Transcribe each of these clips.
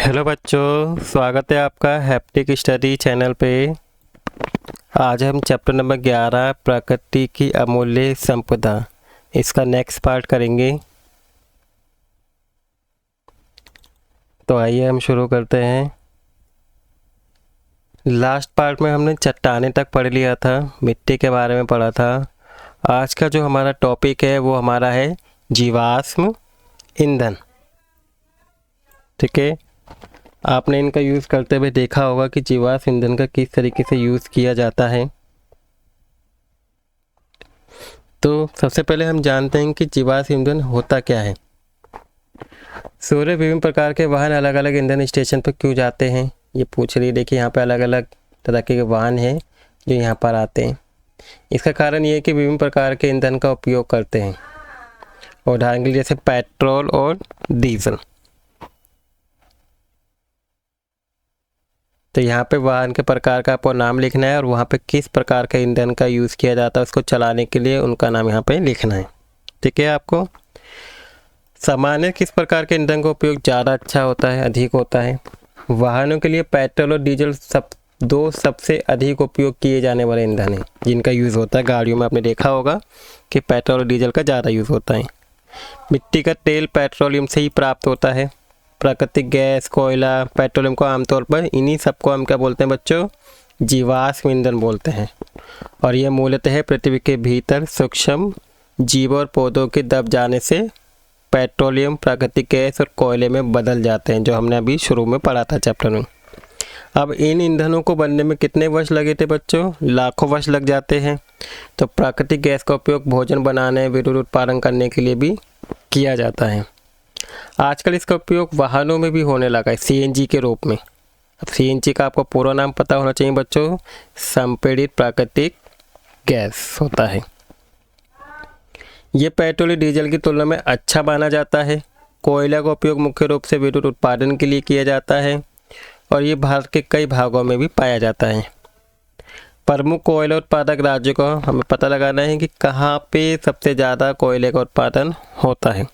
Hello बच्चों, स्वागत है आपका हैप्टिक स्टडी चैनल पे। आज हम चैप्टर नंबर 11 प्रकृति की अमूल्य संपदा, इसका नेक्स्ट पार्ट करेंगे। तो आइए हम शुरू करते हैं। लास्ट पार्ट में हमने चट्टानें तक पढ़ लिया था, मिट्टी के बारे में पढ़ा था। आज का जो हमारा टॉपिक है वो हमारा है जीवाश्म ईंधन। ठीक है, आपने इनका यूज़ करते हुए देखा होगा कि जीवाश्म ईंधन का किस तरीके से यूज़ किया जाता है। तो सबसे पहले हम जानते हैं कि जीवाश्म ईंधन होता क्या है। सूर्य विभिन्न प्रकार के वाहन अलग अलग ईंधन स्टेशन पर क्यों जाते हैं, ये पूछ रही है। देखिए यहाँ पे अलग अलग तरह के वाहन हैं जो यहाँ पर आते हैं। इसका कारण ये है कि विभिन्न प्रकार के ईंधन का उपयोग करते हैं। उदाहरण के लिए जैसे पेट्रोल और डीजल। तो यहाँ पे वाहन के प्रकार का आपको नाम लिखना है और वहाँ पे किस प्रकार का ईंधन का यूज़ किया जाता है उसको चलाने के लिए उनका नाम यहाँ पे लिखना है। ठीक है, आपको सामान्य किस प्रकार के ईंधन का उपयोग ज़्यादा अच्छा होता है, अधिक होता है। वाहनों के लिए पेट्रोल और डीजल दो सबसे अधिक उपयोग किए जाने वाले ईंधन हैं जिनका यूज़ होता है। गाड़ियों में आपने देखा होगा कि पेट्रोल और डीजल का ज़्यादा यूज़ होता है। मिट्टी का तेल पेट्रोलियम से ही प्राप्त होता है। प्राकृतिक गैस, कोयला, पेट्रोलियम को आमतौर पर इन्हीं सबको हम क्या बोलते हैं बच्चों, जीवाश्म ईंधन बोलते हैं। और ये मूलतः पृथ्वी के भीतर सूक्ष्म जीवों और पौधों के दब जाने से पेट्रोलियम, प्राकृतिक गैस और कोयले में बदल जाते हैं, जो हमने अभी शुरू में पढ़ा था चैप्टर में। अब इन ईंधनों को बनने में कितने वर्ष लगे थे बच्चों, लाखों वर्ष लग जाते हैं। तो प्राकृतिक गैस का उपयोग भोजन बनाने, विद्युत उत्पादन करने के लिए भी किया जाता है। आजकल इसका उपयोग वाहनों में भी होने लगा है सीएनजी के रूप में। अब सीएनजी का आपको पूरा नाम पता होना चाहिए बच्चों, संपीड़ित प्राकृतिक गैस होता है। ये पेट्रोल और डीजल की तुलना में अच्छा माना जाता है। कोयला का उपयोग मुख्य रूप से विद्युत उत्पादन के लिए किया जाता है और ये भारत के कई भागों में भी पाया जाता है। प्रमुख कोयला उत्पादक राज्यों को हमें पता लगाना है कि कहाँ पे सबसे ज़्यादा कोयले का उत्पादन होता है।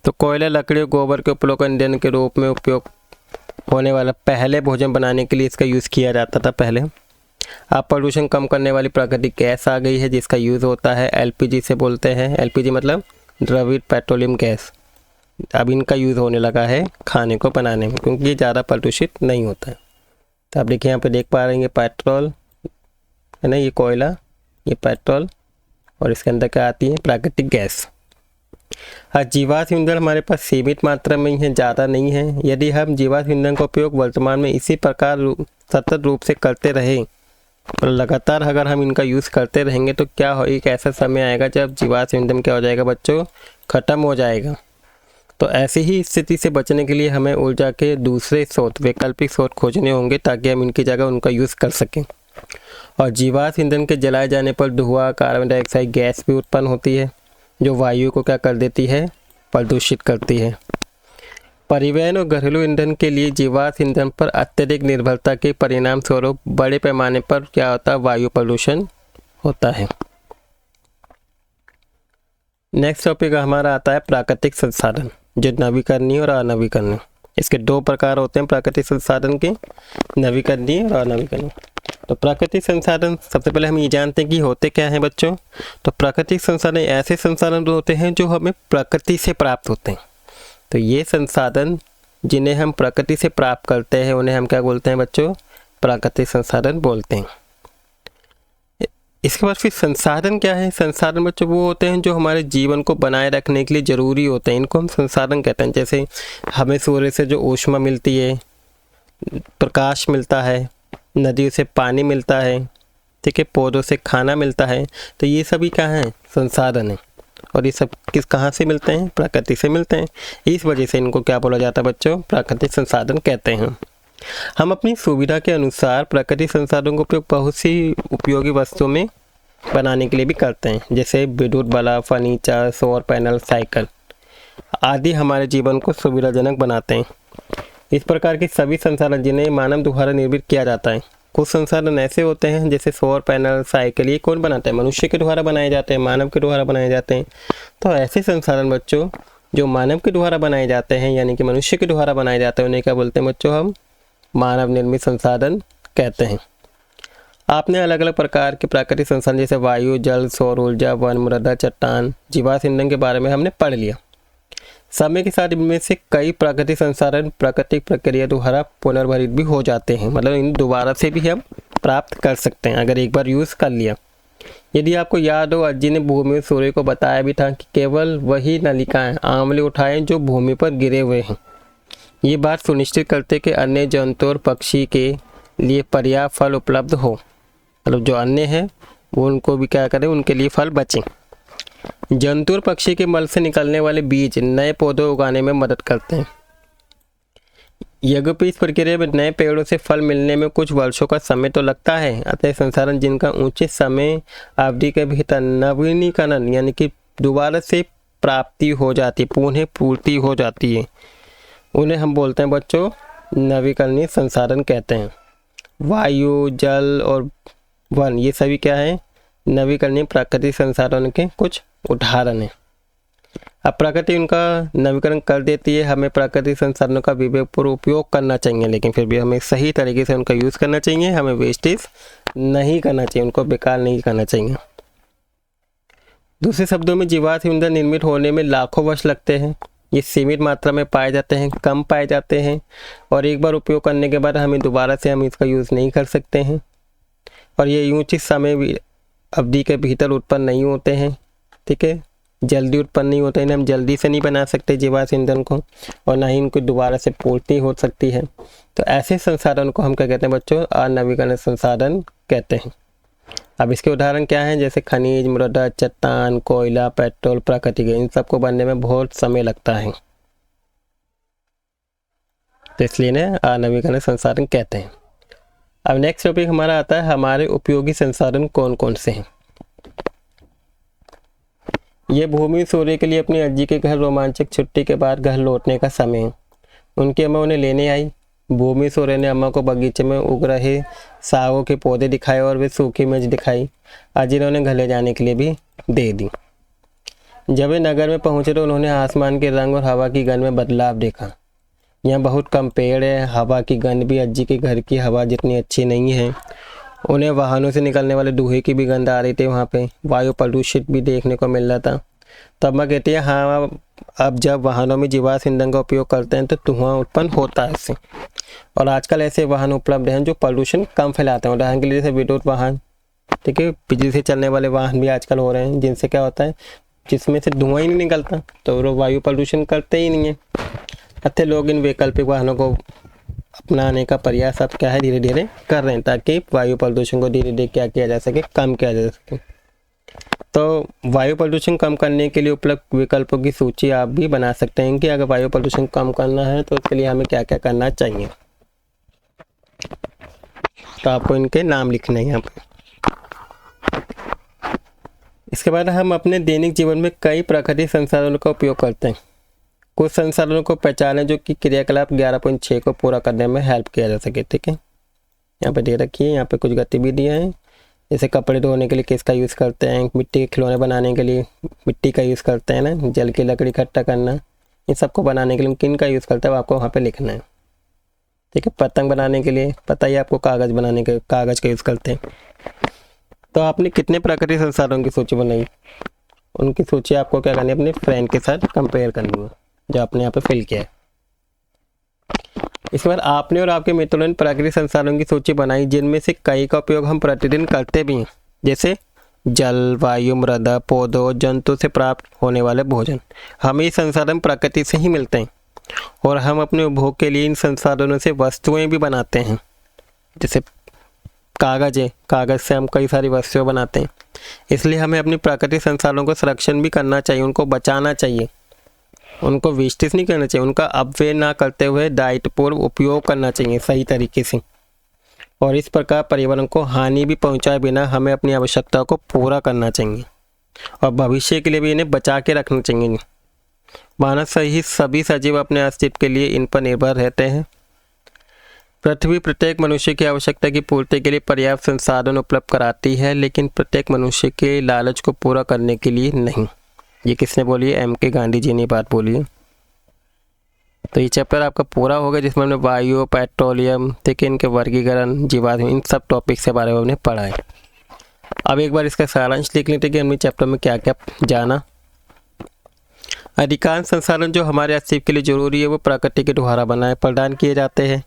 तो कोयला, लकड़ी और गोबर के उपयोग ईंधन के रूप में उपयोग होने वाला, पहले भोजन बनाने के लिए इसका यूज़ किया जाता था पहले। अब प्रदूषण कम करने वाली प्राकृतिक गैस आ गई है जिसका यूज़ होता है एलपीजी से बोलते हैं। एलपीजी मतलब द्रवित पेट्रोलियम गैस। अब इनका यूज़ होने लगा है खाने को बनाने में क्योंकि ये ज़्यादा प्रदूषित नहीं होता है। तो आप देखिए यहाँ पे देख पा रहे हैं पेट्रोल है ना, ये कोयला, ये पेट्रोल और इसके अंदर क्या आती है, प्राकृतिक गैस। हाँ, जीवाश्म ईंधन हमारे पास सीमित मात्रा में ही है, ज़्यादा नहीं है। यदि हम जीवाश्म ईंधन का उपयोग वर्तमान में इसी प्रकार सतत रूप से करते रहें और लगातार अगर हम इनका यूज़ करते रहेंगे तो क्या हो, एक ऐसा समय आएगा जब जीवाश्म ईंधन क्या हो जाएगा बच्चों, ख़त्म हो जाएगा। तो ऐसी ही स्थिति से बचने के लिए हमें ऊर्जा के दूसरे स्रोत, वैकल्पिक स्रोत खोजने होंगे ताकि हम इनकी जगह उनका यूज़ कर सकें। और जीवाश्म ईंधन के जलाए जाने पर धुआं, कार्बन डाइऑक्साइड गैस भी उत्पन्न होती है जो वायु को क्या कर देती है, प्रदूषित करती है। परिवहन और घरेलू ईंधन के लिए जीवाश्म ईंधन पर अत्यधिक निर्भरता के परिणाम स्वरूप बड़े पैमाने पर क्या होता है, वायु प्रदूषण होता है। नेक्स्ट टॉपिक हमारा आता है प्राकृतिक संसाधन, जो नवीकरणीय और अनवीकरणीय। इसके दो प्रकार होते हैं प्राकृतिक संसाधन के, नवीकरणीय और अनवीकरणीय। तो प्राकृतिक संसाधन सबसे पहले हम ये जानते हैं कि होते क्या हैं बच्चों। तो प्राकृतिक संसाधन ऐसे संसाधन होते हैं जो हमें प्रकृति से प्राप्त होते हैं। तो ये संसाधन जिन्हें हम प्रकृति से प्राप्त करते हैं उन्हें हम क्या बोलते हैं बच्चों, प्राकृतिक संसाधन बोलते हैं। इसके बाद फिर संसाधन क्या है, संसाधन बच्चों वो होते हैं जो हमारे जीवन को बनाए रखने के लिए ज़रूरी होते हैं, इनको हम संसाधन कहते हैं। जैसे हमें सूर्य से जो ऊष्मा मिलती है, प्रकाश मिलता है, नदियों से पानी मिलता है, ठीक है, पौधों से खाना मिलता है। तो ये सभी क्या हैं, संसाधन हैं। और ये सब कहाँ से मिलते हैं, प्रकृति से मिलते हैं। इस वजह से इनको क्या बोला जाता है बच्चों, प्राकृतिक संसाधन कहते हैं। हम अपनी सुविधा के अनुसार प्राकृतिक संसाधनों का उपयोग बहुत सी उपयोगी वस्तुओं में बनाने के लिए भी करते हैं। जैसे विद्युत बल्ब, फर्नीचर, सौर पैनल, साइकिल आदि हमारे जीवन को सुविधाजनक बनाते हैं। इस प्रकार के सभी संसाधन जिन्हें मानव द्वारा निर्मित किया जाता है। कुछ संसाधन ऐसे होते हैं जैसे सौर पैनल, साइकिल, ये कौन बनाता है, मनुष्य के द्वारा बनाए जाते हैं, मानव के द्वारा बनाए जाते हैं। तो ऐसे संसाधन बच्चों जो मानव के द्वारा बनाए जाते हैं यानी कि मनुष्य के द्वारा बनाए जाते हैं उन्हें क्या बोलते हैं बच्चों? हम मानव निर्मित संसाधन कहते हैं। आपने अलग अलग प्रकार के प्राकृतिक संसाधन जैसे वायु, जल, सौर ऊर्जा, वन, मृदा, चट्टान, जीवाश्म ईंधन के बारे में हमने पढ़ लिया। समय के साथ इनमें से कई प्राकृतिक संसाधन प्राकृतिक प्रक्रिया द्वारा पुनर्भरित भी हो जाते हैं, मतलब इन दोबारा से भी हम प्राप्त कर सकते हैं अगर एक बार यूज़ कर लिया। यदि आपको याद हो, अज्जी ने भूमि और सूर्य को बताया भी था कि केवल वही नलिकाएं आंवले उठाएं जो भूमि पर गिरे हुए हैं। ये बात सुनिश्चित करते कि अन्य जंतु और पक्षी के लिए पर्याप्त फल उपलब्ध हो, मतलब जो अन्य हैं वो उनको भी क्या करें, उनके लिए फल बचें। जंतु और पक्षी के मल से निकलने वाले बीज नए पौधे उगाने में मदद करते हैं। यद्यपि इस प्रक्रिया में नए पेड़ों से फल मिलने में कुछ वर्षों का समय तो लगता है, अतः संसाधन जिनका उचित समय अवधि के भीतर नवीनीकरण यानी कि दोबारा से प्राप्ति हो जाती, पुनः पूर्ति हो जाती है, उन्हें हम बोलते हैं बच्चों नवीकरणीय संसाधन कहते हैं। वायु, जल और वन ये सभी क्या है? नवीकरणीय प्राकृतिक संसाधनों के कुछ उदाहरण हैं। अब प्रकृति उनका नवीकरण कर देती है, हमें प्राकृतिक संसाधनों का विवेकपूर्ण उपयोग करना चाहिए, लेकिन फिर भी हमें सही तरीके से उनका यूज़ करना चाहिए, हमें वेस्टेज नहीं करना चाहिए, उनको बेकार नहीं करना चाहिए। दूसरे शब्दों में जीवाश्म ईंधन निर्मित होने में लाखों वर्ष लगते हैं। ये सीमित मात्रा में पाए जाते हैं, कम पाए जाते हैं और एक बार उपयोग करने के बाद हमें दोबारा से हम इसका यूज़ नहीं कर सकते हैं और ये उचित समय अवधि के भीतर उत्पन्न नहीं होते हैं। ठीक है, जल्दी उत्पन्न नहीं होते हैं, हम जल्दी से नहीं बना सकते जीवाश्म ईंधन को और ना ही इनको दोबारा से पूर्ति हो सकती है। तो ऐसे संसाधन को हम क्या कहते हैं बच्चों? अनवीकरणीय संसाधन कहते हैं। अब इसके उदाहरण क्या हैं? जैसे खनिज, मृदा, चट्टान, कोयला, पेट्रोल, प्राकृतिक गैस, इन सबको बनने में बहुत समय लगता है, तो इसलिए इन्हें अनवीकरणीय संसाधन कहते हैं। अब नेक्स्ट टॉपिक हमारा आता है हमारे उपयोगी संसाधन कौन कौन से हैं। ये भूमि सूर्य के लिए अपनी अज्जी के घर रोमांचक छुट्टी के बाद घर लौटने का समय है। उनकी अम्मा उन्हें लेने आई। भूमि सूर्य ने अम्मा को बगीचे में उग रहे सागों के पौधे दिखाए और वे सूखी मिर्च दिखाई। अज्जी ने उन्हें घर ले जाने के लिए भी दे दी। जब वे नगर में पहुंचे तो उन्होंने आसमान के रंग और हवा की गंध में बदलाव देखा। यहाँ बहुत कम पेड़ है, हवा की गंध भी अज्जी के घर की हवा जितनी अच्छी नहीं है। उन्हें वाहनों से निकलने वाले धुएं की भी गंध आ रही थी। वहाँ पे वायु प्रदूषित भी देखने को मिल रहा था। तब मैं कहती है हाँ, अब जब वाहनों में जीवाश्म ईंधन का उपयोग करते हैं तो धुआं उत्पन्न होता है इससे, और आजकल ऐसे वाहन उपलब्ध हैं जो प्रदूषण कम फैलाते हैं। उदाहरण के लिए जैसे विद्युत वाहन, ठीक है, बिजली से चलने वाले वाहन भी आजकल हो रहे हैं, जिनसे क्या होता है, जिसमें से धुआं ही नहीं निकलता, तो वो वायु प्रदूषण करते ही नहीं है। अच्छे लोग इन वैकल्पिक वाहनों को अपनाने का प्रयास अब क्या है धीरे धीरे कर रहे हैं, ताकि वायु प्रदूषण को धीरे धीरे क्या किया जा सके, कम किया जा सके। तो वायु प्रदूषण कम करने के लिए उपलब्ध विकल्पों की सूची आप भी बना सकते हैं कि अगर वायु प्रदूषण कम करना है तो उसके लिए हमें क्या क्या करना चाहिए। तो आपको इनके नाम लिखने हैं यहाँ पे। इसके बाद हम अपने दैनिक जीवन में कई प्राकृतिक संसाधनों का उपयोग करते हैं। कुछ संसाधनों को पहचानें जो कि क्रियाकलाप 11.6 को पूरा करने में हेल्प किया जा सके। ठीक है, यहाँ पे दे रखिए, यहाँ पे कुछ गतिविधियाँ हैं, जैसे कपड़े धोने के लिए किसका यूज़ करते हैं, मिट्टी के खिलौने बनाने के लिए मिट्टी का यूज़ करते हैं ना, जल की लकड़ी इकट्ठा करना, इन सबको बनाने के लिए किन का यूज़ करता है वो आपको वहाँ पे लिखना है। ठीक है, पतंग बनाने के लिए पता ही आपको कागज़ बनाने के कागज़ का यूज़ करते हैं। तो आपने कितने प्राकृतिक संसाधनों की सूची बनाई, उनकी सूची आपको क्या करनी है, अपने फ्रेंड के साथ कंपेयर करनी है जो आपने यहाँ पे फिल किया है। इस बार आपने और आपके मित्रों ने प्राकृतिक संसाधनों की सूची बनाई जिनमें से कई का उपयोग हम प्रतिदिन करते भी हैं, जैसे जल, वायु, मृदा, पौधों, जंतु से प्राप्त होने वाले भोजन। हमें ये संसाधन प्रकृति से ही मिलते हैं और हम अपने उपभोग के लिए इन संसाधनों से वस्तुएं भी बनाते हैं। जैसे कागज़ है, कागज़ से हम कई सारी वस्तुएं बनाते हैं, इसलिए हमें अपनी प्राकृतिक संसाधनों का संरक्षण भी करना चाहिए, उनको बचाना चाहिए, उनको वेस्टेज नहीं करना चाहिए, उनका अपव्यय ना करते हुए दायित्वपूर्ण उपयोग करना चाहिए सही तरीके से। और इस प्रकार पर्यावरण को हानि भी पहुंचाए बिना हमें अपनी आवश्यकताओं को पूरा करना चाहिए और भविष्य के लिए भी इन्हें बचा के रखना चाहिए। मानव सहित सभी सजीव अपने अस्तित्व के लिए इन पर निर्भर रहते हैं। पृथ्वी प्रत्येक मनुष्य की आवश्यकता की पूर्ति के लिए पर्याप्त संसाधन उपलब्ध कराती है, लेकिन प्रत्येक मनुष्य के लालच को पूरा करने के लिए नहीं। ये किसने बोली है? एम के गांधी जी ने बात बोली है। तो ये चैप्टर आपका पूरा हो गया, जिसमें हमने वायु, पेट्रोलियम, ठीक है, इनके वर्गीकरण, जीवाश्म, इन सब टॉपिक्स के बारे में हमने पढ़ा है। अब एक बार इसका सारांश लिख लेते हैं कि हमने चैप्टर में क्या क्या जाना। अधिकांश संसाधन जो हमारे अस्तित्व के लिए जरूरी है वो प्रकृति के द्वारा बनाए प्रदान किए जाते हैं।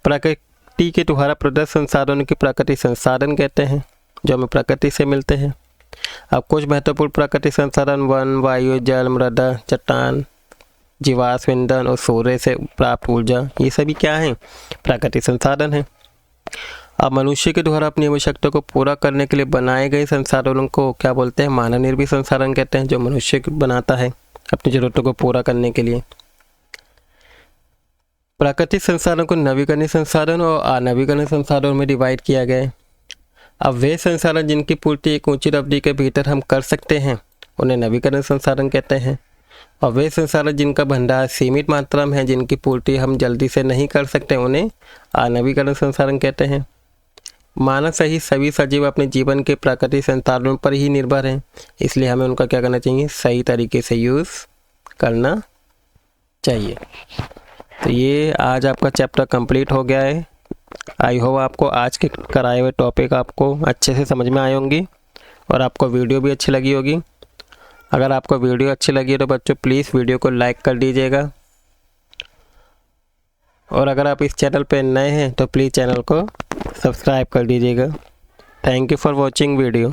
प्रकृति के द्वारा प्रदत्त संसाधनों की प्राकृतिक संसाधन कहते हैं, जो हमें प्रकृति से मिलते हैं। अब कुछ महत्वपूर्ण प्राकृतिक संसाधन वन, वायु, जल, मृदा, चट्टान, जीवाश्म ईंधन और सूर्य से प्राप्त ऊर्जा, ये सभी क्या हैं? प्राकृतिक संसाधन हैं। अब मनुष्य के द्वारा अपनी आवश्यकता को पूरा करने के लिए बनाए गए संसाधनों को क्या बोलते हैं? मानव निर्मित संसाधन कहते हैं, जो मनुष्य बनाता है अपनी जरूरतों को पूरा करने के लिए। प्राकृतिक संसाधनों को नवीकरणीय संसाधन और अनवीकरणीय संसाधनों में डिवाइड किया गया है। अब वे संसाधन जिनकी पूर्ति एक ऊंची अवधि के भीतर हम कर सकते हैं उन्हें नवीकरणीय संसाधन कहते हैं, और वे संसाधन जिनका भंडार सीमित मात्रा में है, जिनकी पूर्ति हम जल्दी से नहीं कर सकते, उन्हें अनवीकरणीय संसाधन कहते हैं। मानव सहित सभी सजीव अपने जीवन के प्राकृतिक संसाधनों पर ही निर्भर हैं, इसलिए हमें उनका क्या करना चाहिए? सही तरीके से यूज़ करना चाहिए। तो ये आज आपका चैप्टर कंप्लीट हो गया है। आई होप आपको आज के कराए हुए टॉपिक आपको अच्छे से समझ में आए होंगी और आपको वीडियो भी अच्छी लगी होगी। अगर आपको वीडियो अच्छी लगी तो बच्चों प्लीज़ वीडियो को लाइक कर दीजिएगा, और अगर आप इस चैनल पर नए हैं तो प्लीज़ चैनल को सब्सक्राइब कर दीजिएगा। Thank you for watching video.